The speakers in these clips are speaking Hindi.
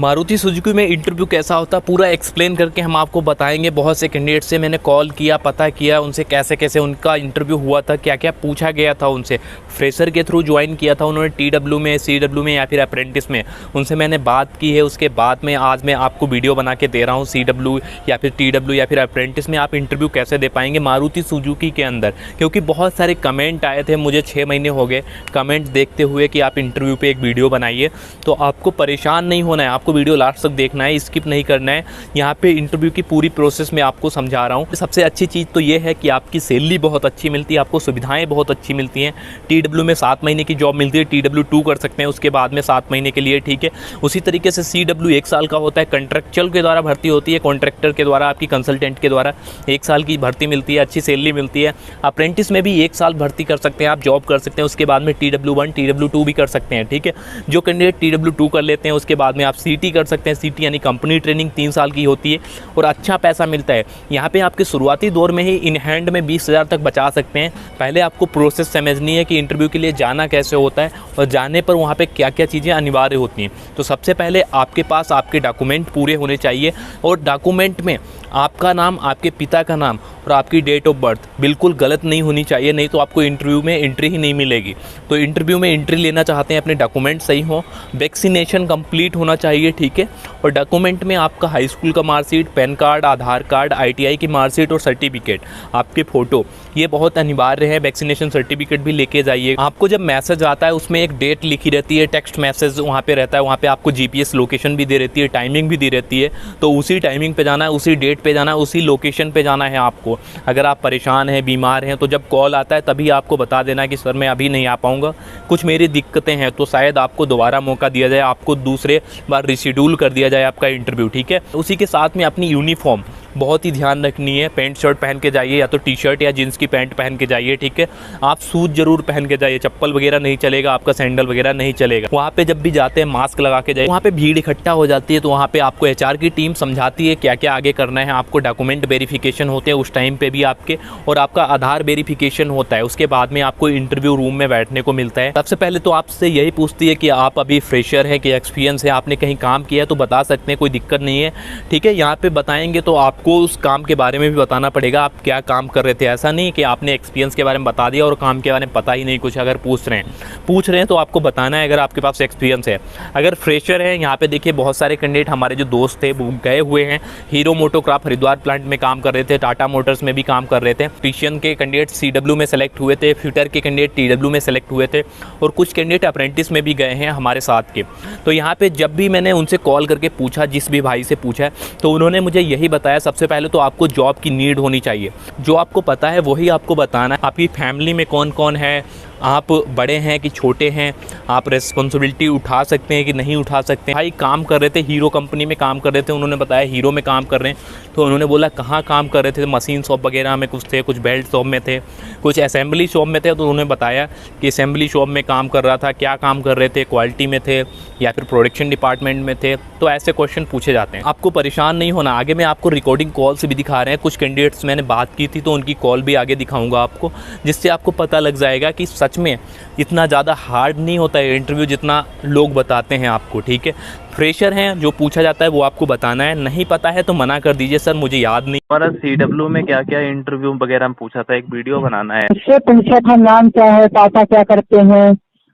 मारुति सुजुकी में इंटरव्यू कैसा होता है पूरा एक्सप्लेन करके हम आपको बताएंगे। बहुत से कैंडिडेट से मैंने कॉल किया, पता किया उनसे कैसे कैसे उनका इंटरव्यू हुआ था, क्या क्या पूछा गया था उनसे। फ्रेशर के थ्रू ज्वाइन किया था उन्होंने, TW में, CW में या फिर अप्रेंटिस में, उनसे मैंने बात की है। उसके बाद में आज मैं आपको वीडियो बना के दे रहा हूँ CW या फिर TW या फिर अप्रेंटिस में आप इंटरव्यू कैसे दे पाएंगे मारुति सुजुकी के अंदर। क्योंकि बहुत सारे कमेंट आए थे, मुझे 6 महीने हो गए कमेंट देखते हुए कि आप इंटरव्यू पे एक वीडियो बनाइए। तो आपको परेशान नहीं होना है, आपको वीडियो लास्ट तक देखना है, स्किप नहीं करना है। यहाँ पे इंटरव्यू की पूरी प्रोसेस में आपको समझा रहा हूँ। सबसे अच्छी चीज़ तो ये है कि आपकी सैलरी बहुत अच्छी मिलती है, आपको सुविधाएं बहुत अच्छी मिलती हैं। TW में 7 महीने की जॉब मिलती है, TW2 कर सकते हैं उसके बाद में 7 महीने के लिए, ठीक है। उसी तरीके से CW 1 साल का होता है, कॉन्ट्रैक्चुअल के द्वारा भर्ती होती है, कॉन्ट्रैक्टर के द्वारा, आपकी कंसल्टेंट के द्वारा 1 साल की भर्ती मिलती है, अच्छी सैलरी मिलती है। अप्रेंटिस में भी 1 साल भर्ती कर सकते हैं, आप जॉब कर सकते हैं, उसके बाद में TW1 TW2 भी कर सकते हैं, ठीक है। जो कैंडिडेट TW2 कर लेते हैं उसके बाद में आप CT कर सकते हैं। CT यानी कंपनी ट्रेनिंग 3 साल की होती है और अच्छा पैसा मिलता है। यहाँ पे आपके शुरुआती दौर में ही इन हैंड में 20,000 तक बचा सकते हैं। पहले आपको प्रोसेस समझनी है कि इंटरव्यू के लिए जाना कैसे होता है और जाने पर वहाँ पे क्या क्या चीज़ें अनिवार्य होती हैं। तो सबसे पहले आपके पास आपके डॉक्यूमेंट पूरे होने चाहिए और डॉक्यूमेंट में आपका नाम, आपके पिता का नाम और आपकी डेट ऑफ बर्थ बिल्कुल गलत नहीं होनी चाहिए, नहीं तो आपको इंटरव्यू में एंट्री ही नहीं मिलेगी। तो इंटरव्यू में एंट्री लेना चाहते हैं, अपने डॉक्यूमेंट सही हो, वैक्सीनेशन कंप्लीट होना चाहिए, ठीक है। और डॉक्यूमेंट में आपका हाई स्कूल का मार्कशीट, पैन कार्ड, आधार कार्ड, ITI की मार्कशीट और सर्टिफिकेट, आपके फ़ोटो, ये बहुत अनिवार्य है। वैक्सीनेशन सर्टिफिकेट भी लेके जाइए। आपको जब मैसेज आता है उसमें एक डेट लिखी रहती है, टेक्स्ट मैसेज वहाँ पे रहता है, वहाँ पे आपको GPS लोकेशन भी दे रहती है, टाइमिंग भी दी रहती है। तो उसी टाइमिंग पे जाना है, उसी डेट पे जाना है, उसी लोकेशन पे जाना है आपको। अगर आप परेशान हैं, बीमार हैं, तो जब कॉल आता है तभी आपको बता देना है कि सर मैं अभी नहीं आ पाऊँगा, कुछ मेरी दिक्कतें हैं, तो शायद आपको दोबारा मौका दिया जाए, आपको दूसरे बार रिशेड्यूल कर दिया जाए आपका इंटरव्यू, ठीक है। उसी के साथ में अपनी यूनिफॉर्म बहुत ही ध्यान रखनी है। पैंट शर्ट पहन के जाइए या तो T-शर्ट या जीन्स की पैंट पहन के जाइए, ठीक है। आप शूज़ जरूर पहन के जाइए, चप्पल वगैरह नहीं चलेगा, आपका सैंडल वगैरह नहीं चलेगा। वहाँ पे जब भी जाते हैं मास्क लगा के जाइए। वहाँ पे भीड़ इकट्ठा हो जाती है तो वहाँ पे आपको HR की टीम समझाती है क्या क्या आगे करना है। आपको डॉक्यूमेंट वेरिफिकेशन होते हैं उस टाइम पे भी आपके, और आपका आधार वेरिफिकेशन होता है। उसके बाद में आपको इंटरव्यू रूम में बैठने को मिलता है। सबसे पहले तो आपसे यही पूछती है कि आप अभी फ्रेशर हैं कि एक्सपीरियंस है, आपने कहीं काम किया है तो बता सकते हैं, कोई दिक्कत नहीं है, ठीक है। यहाँ पे बताएंगे तो आपको उस काम के बारे में भी बताना पड़ेगा, आप क्या काम कर रहे थे। ऐसा नहीं कि आपने एक्सपीरियंस के बारे में बता दिया और काम के बारे में पता ही नहीं कुछ। अगर पूछ रहे हैं तो आपको बताना है अगर आपके पास एक्सपीरियंस है। अगर फ्रेशर है, यहाँ पे देखिए बहुत सारे कैंडिडेट हमारे जो दोस्त थे वो गए हुए हैं। हीरो मोटोक्रॉप हरिद्वार प्लांट में काम कर रहे थे, टाटा मोटर्स में भी काम कर रहे थे। टिशियन के कैंडिडेट CW में सेलेक्ट हुए थे, फिटर के कैंडिडेट TW में सेलेक्ट हुए थे और कुछ कैंडिडेट अप्रेंटिस में भी गए हैं हमारे साथ के। तो यहाँ पे जब भी मैंने उनसे कॉल करके पूछा, जिस भी भाई से पूछा, तो उन्होंने मुझे यही बताया, सबसे पहले तो आपको जॉब की नीड होनी चाहिए। जो आपको पता है वही आपको बताना है। आपकी फैमिली में कौन कौन है, आप बड़े हैं कि छोटे हैं, आप रिस्पॉन्सिबिलिटी उठा सकते हैं कि नहीं उठा सकते हैं। भाई काम कर रहे थे, हीरो कंपनी में काम कर रहे थे, उन्होंने बताया हीरो में काम कर रहे हैं। तो उन्होंने बोला कहाँ काम कर रहे थे, मशीन शॉप वगैरह में कुछ थे, कुछ बेल्ट शॉप में थे, कुछ असेंबली शॉप में थे। तो उन्होंने बताया कि असेंबली शॉप में काम कर रहा था। क्या काम कर रहे थे, क्वालिटी में थे या फिर प्रोडक्शन डिपार्टमेंट में थे। तो ऐसे क्वेश्चन पूछे जाते हैं। आपको परेशान नहीं होना। आगे मैं आपको रिकॉर्डिंग कॉल से भी दिखा रहे हैं, कुछ कैंडिडेट्स मैंने बात की थी तो उनकी कॉल भी आगे दिखाऊंगा आपको, जिससे आपको पता लग जाएगा कि सच में इतना ज़्यादा हार्ड नहीं होता है इंटरव्यू जितना लोग बताते हैं आपको, ठीक है। फ्रेशर हैं, जो पूछा जाता है वो आपको बताना है, नहीं पता है तो मना कर दीजिए, सर मुझे याद नहीं। और CW में क्या क्या इंटरव्यू वगैरह में पूछा था, एक वीडियो बनाना है। उससे पूछा था नाम क्या है, पापा क्या करते हैं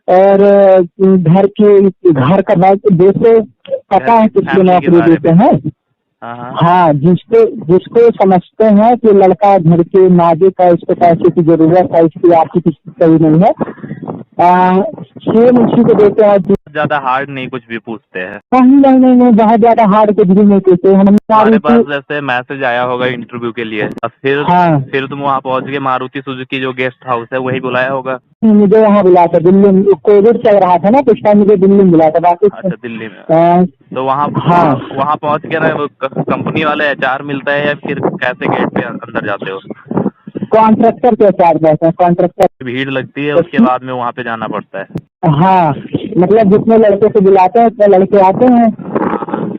और घर का जैसे पता है किसको नौकरी देते हैं। हाँ, जिसको समझते हैं कि लड़का घर के नाजुक है, इसको पैसे की जरूरत है, इसकी आर्थिक स्थिति सही नहीं है, सेम उसी को देते हैं। ज्यादा हार्ड नहीं कुछ भी पूछते हैं। नहीं, बहुत ज्यादा हार्ड कुछ भी नहीं पूछते। हमारे पास जैसे मैसेज आया होगा इंटरव्यू के लिए, फिर तुम वहाँ पहुँच गए, मारुति सुजुकी जो गेस्ट हाउस है वही बुलाया होगा। मुझे वहाँ बुलाया था, दिल्ली में कोविड चल रहा था ना, कुछ टाइम मुझे दिल्ली में बुलाया था। बाकी अच्छा, दिल्ली में। तो वहाँ पहुँच के ना कंपनी वाले HR मिलता है या फिर कैसे गेट पे अंदर जाते हो? कॉन्ट्रैक्टर के साथ जाते हैं। कॉन्ट्रैक्टर भीड़ लगती है, उसके बाद में वहाँ पे जाना पड़ता है। हाँ, मतलब जितने लड़के से बुलाते हैं उतने लड़के आते हैं।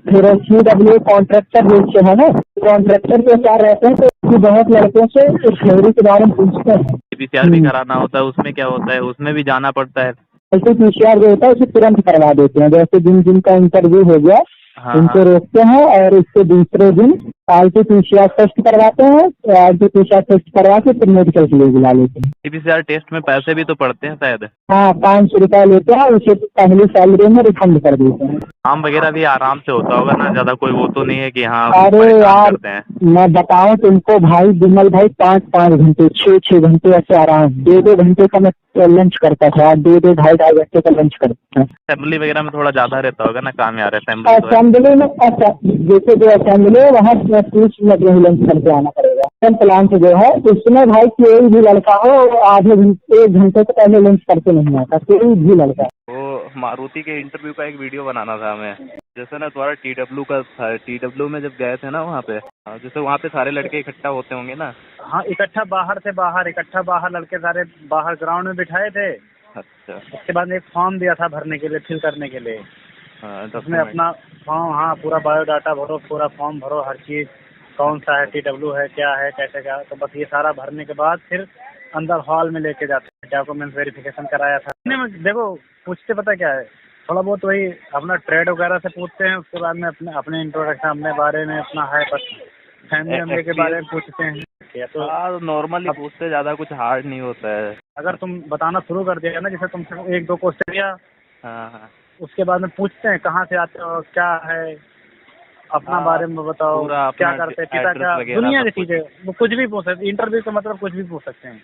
फिर CW कॉन्ट्रैक्टर जो है ना, कॉन्ट्रैक्टर के साथ रहते हैं तो बहुत लड़कों से उस थ्योरी के बारे में पूछते हैं। PCR भी कराना होता है, उसमें क्या होता है, उसमें भी जाना पड़ता है। PCR जो होता है उसे तुरंत करवा देते हैं। जैसे जिनका इंटरव्यू हो गया हाँ, उनको रोकते हैं और इसके दूसरे दिन RT-PCR टेस्ट करवाते हैं। RT-PCR टेस्ट करवा के फिर मेडिकल के लिए बुला लेते हैं। पीसीआर टेस्ट में पैसे भी तो पड़ते हैं शायद। हाँ, 500 रुपया लेते हैं, उसे पहली सैलरी में रिफंड कर देते हैं। काम वगैरह भी आराम से होता होगा ना, ज्यादा कोई वो तो नहीं है कि हाँ अरे परेशान यार, करते हैं। मैं बताऊं तुमको भाई, विमल भाई 5-5 घंटे 6-6 घंटे ऐसे आराम, 2-2 घंटे का मैं लंच करता था, 2-2 ढाई घंटे का लंच करता था। असेंबली वगैरह में थोड़ा ज्यादा रहता होगा ना काम यार, असेंबली तो है। असेंबली में जैसे जो असेंबली है वहाँ 30 मिनट में लंच करके आना पड़ेगा। प्लांट जो है उसमें भाई कोई भी लड़का हो आधे घंटे 1 घंटे से पहले लंच करके नहीं आता, कोई भी लड़का। वो मारुति के इंटरव्यू का एक वीडियो बनाना था हमें, जैसे ना तुम्हारा TW का था, TW में जब गए थे ना वहाँ पे, जैसे वहाँ पे सारे लड़के इकट्ठा होते होंगे ना। हाँ, इकट्ठा बाहर लड़के सारे बाहर ग्राउंड में बिठाए थे। अच्छा। उसके बाद एक फॉर्म दिया था भरने के लिए, फिल करने के लिए। उसमें अपना फॉर्म, हाँ, पूरा बायोडाटा भरो, पूरा फॉर्म भरो, हर चीज़ कौन सा है, TW है, क्या है, कैसे क्या। तो बस ये सारा भरने के बाद फिर अंदर हॉल में लेके जाते हैं। डॉक्यूमेंट वेरिफिकेशन कराया था। देखो पूछते पता क्या है, थोड़ा बहुत वही अपना ट्रेड वगैरह से पूछते हैं। उसके बाद में अपने इंट्रोडक्शन, अपने बारे में अपना है, बस फैमिली के बारे में पूछते हैं। तो नॉर्मली पूछते, ज्यादा कुछ हार्ड नहीं होता है। अगर तुम बताना शुरू कर दिया ना, जैसे तुमसे 1-2 क्वेश्चन दिया, हाँ, उसके बाद में पूछते हैं कहाँ से आते हो, क्या है, अपना बारे में बताओ, क्या करते हैं, पिता क्या, दुनिया की चीजें, वो कुछ भी पूछ सकते। इंटरव्यू का मतलब कुछ भी पूछ सकते हैं।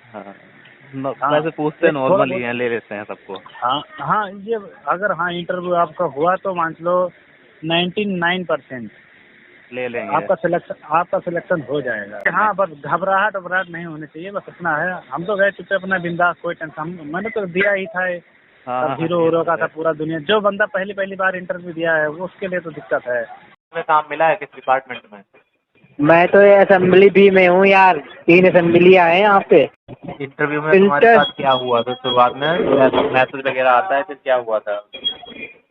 वैसे पूछते हैं, नॉर्मली हैं, ले लेते हैं सबको। हाँ, ये अगर इंटरव्यू आपका हुआ तो मान लो 99% ले लेंगे, आपका सिलेक्शन हो जाएगा। हाँ, बस घबराहट नहीं होनी चाहिए, बस इतना है। हम तो गए चुपे अपना बिंदास, कोई टेंशन, मैंने तो दिया ही था। हीरो का था पूरा दुनिया। जो बंदा पहली बार इंटरव्यू दिया है वो, उसके लिए तो दिक्कत है। काम मिला है किस डिपार्टमेंट में? मैं तो असेंबली बी में हूँ यार, 3 असेंबलियाँ हैं यहाँ पे। इंटरव्यू में तुम्हारे साथ क्या हुआ था शुरुआत में? मैसेज वगैरह आता है, फिर क्या हुआ था?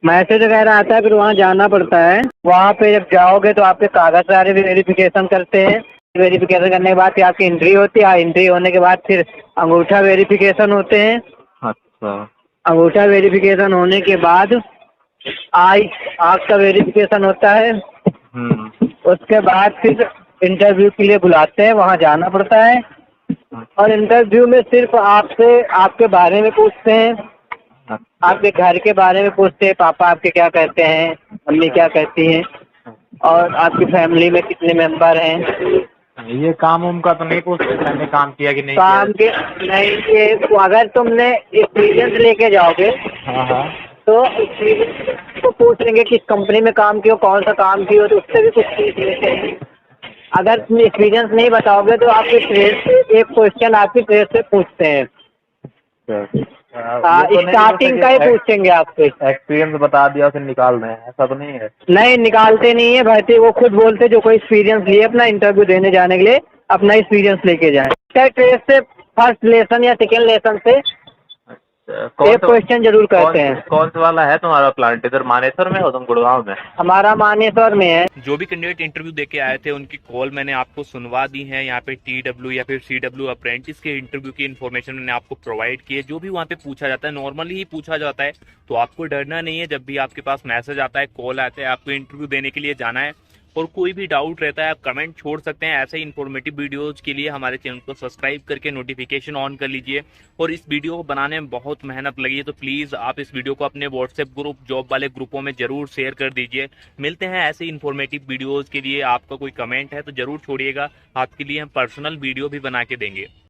मैसेज वगैरह आता है, फिर वहाँ जाना पड़ता है। वहाँ पे जब जाओगे तो आपके कागज सारे वेरिफिकेशन करते हैं। वेरिफिकेशन करने के बाद फिर आपकी एंट्री होती है। एंट्री होने के बाद फिर अंगूठा वेरिफिकेशन होते हैं। अच्छा। अंगूठा वेरिफिकेशन होने के बाद आँख का वेरिफिकेशन होता है। उसके बाद फिर इंटरव्यू के लिए बुलाते हैं, वहाँ जाना पड़ता है। और इंटरव्यू में सिर्फ आपसे आपके बारे में पूछते हैं, आपके घर के बारे में पूछते हैं, पापा आपके क्या कहते हैं, मम्मी क्या कहती हैं, और आपकी फैमिली में कितने मेंबर हैं। ये काम का तो नहीं पूछते मैंने काम किया कि नहीं काम के नहीं, ये अगर तुमने एक्सपीरियंस लेके जाओगे तो तो पूछेंगे किस कंपनी में काम किया, कौन सा काम किया, तो उससे भी कुछ सीख लेते हैं। अगर तुम एक्सपीरियंस नहीं बताओगे तो आपके ट्रेड से एक क्वेश्चन आपकी ट्रेड से पूछते हैं। स्टार्टिंग का ही पूछेंगे आपसे। एक्सपीरियंस बता दिया फिर निकाल रहे हैं, ऐसा तो नहीं है? नहीं, निकालते नहीं है भाई, वो खुद बोलते जो कोई एक्सपीरियंस लिए अपना इंटरव्यू देने जाने के लिए अपना एक्सपीरियंस लेके जाए। ट्रेड से फर्स्ट लेसन या सेकेंड लेसन से एक क्वेश्चन जरूर करते हैं। कौन सा वाला है तुम्हारा प्लांट? इधर मानेसर में हो तुम, गुड़गांव में? हमारा मानेसर में है। जो भी कैंडिडेट इंटरव्यू देके आए थे उनकी कॉल मैंने आपको सुनवा दी है। यहाँ पे TW या फिर CW अप्रेंटिस के इंटरव्यू की इन्फॉर्मेशन मैंने आपको प्रोवाइड की है। जो भी वहाँ पे पूछा जाता है नॉर्मली ही पूछा जाता है, तो आपको डरना नहीं है। जब भी आपके पास मैसेज आता है, कॉल आता है, आपको इंटरव्यू देने के लिए जाना है, और कोई भी डाउट रहता है आप कमेंट छोड़ सकते हैं। ऐसे ही इन्फॉर्मेटिव वीडियोज़ के लिए हमारे चैनल को सब्सक्राइब करके नोटिफिकेशन ऑन कर लीजिए। और इस वीडियो को बनाने में बहुत मेहनत लगी है, तो प्लीज़ आप इस वीडियो को अपने व्हाट्सएप ग्रुप, जॉब वाले ग्रुपों में जरूर शेयर कर दीजिए। मिलते हैं ऐसे इन्फॉर्मेटिव वीडियोज़ के लिए। आपका कोई कमेंट है तो जरूर छोड़िएगा, आपके लिए हम पर्सनल वीडियो भी बना के देंगे।